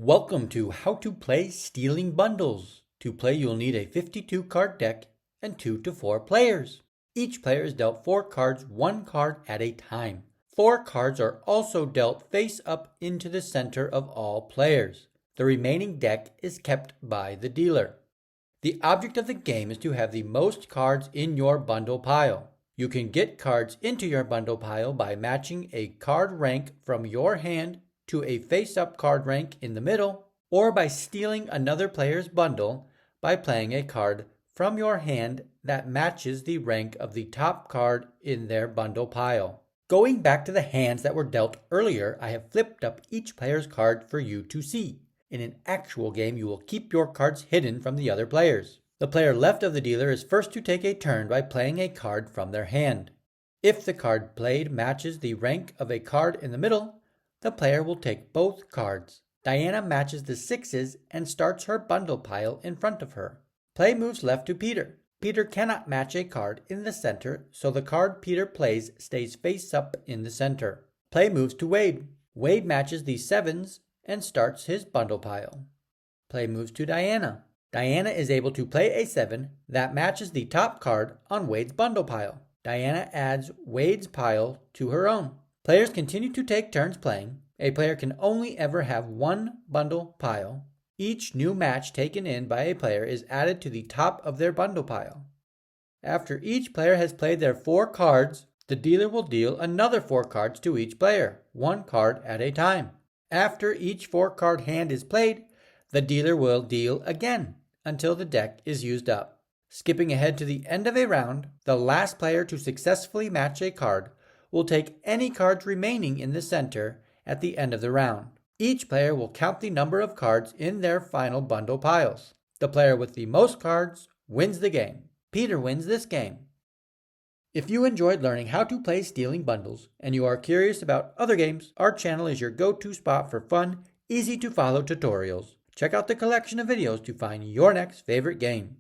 Welcome to How to Play Stealing Bundles. To play, you'll need a 52 card deck and 2 to 4 players. Each player is dealt 4 cards, 1 card at a time. 4 cards are also dealt face up into the center of all players. The remaining deck is kept by the dealer. The object of the game is to have the most cards in your bundle pile. You can get cards into your bundle pile by matching a card rank from your hand to a face-up card rank in the middle, or by stealing another player's bundle by playing a card from your hand that matches the rank of the top card in their bundle pile. Going back to the hands that were dealt earlier, I have flipped up each player's card for you to see. In an actual game, you will keep your cards hidden from the other players. The player left of the dealer is first to take a turn by playing a card from their hand. If the card played matches the rank of a card in the middle, the player will take both cards. Diana matches the 6s and starts her bundle pile in front of her. Play moves left to Peter. Peter cannot match a card in the center, so the card Peter plays stays face up in the center. Play moves to Wade. Wade matches the 7s and starts his bundle pile. Play moves to Diana. Diana is able to play a 7 that matches the top card on Wade's bundle pile. Diana adds Wade's pile to her own. Players continue to take turns playing. A player can only ever have one bundle pile. Each new match taken in by a player is added to the top of their bundle pile. After each player has played their 4 cards, the dealer will deal another 4 cards to each player, 1 card at a time. After each 4-card hand is played, the dealer will deal again until the deck is used up. Skipping ahead to the end of a round, the last player to successfully match a card will take any cards remaining in the center at the end of the round. Each player will count the number of cards in their final bundle piles. The player with the most cards wins the game. Peter wins this game. If you enjoyed learning how to play stealing bundles and you are curious about other games, our channel is your go-to spot for fun, easy-to-follow tutorials. Check out the collection of videos to find your next favorite game.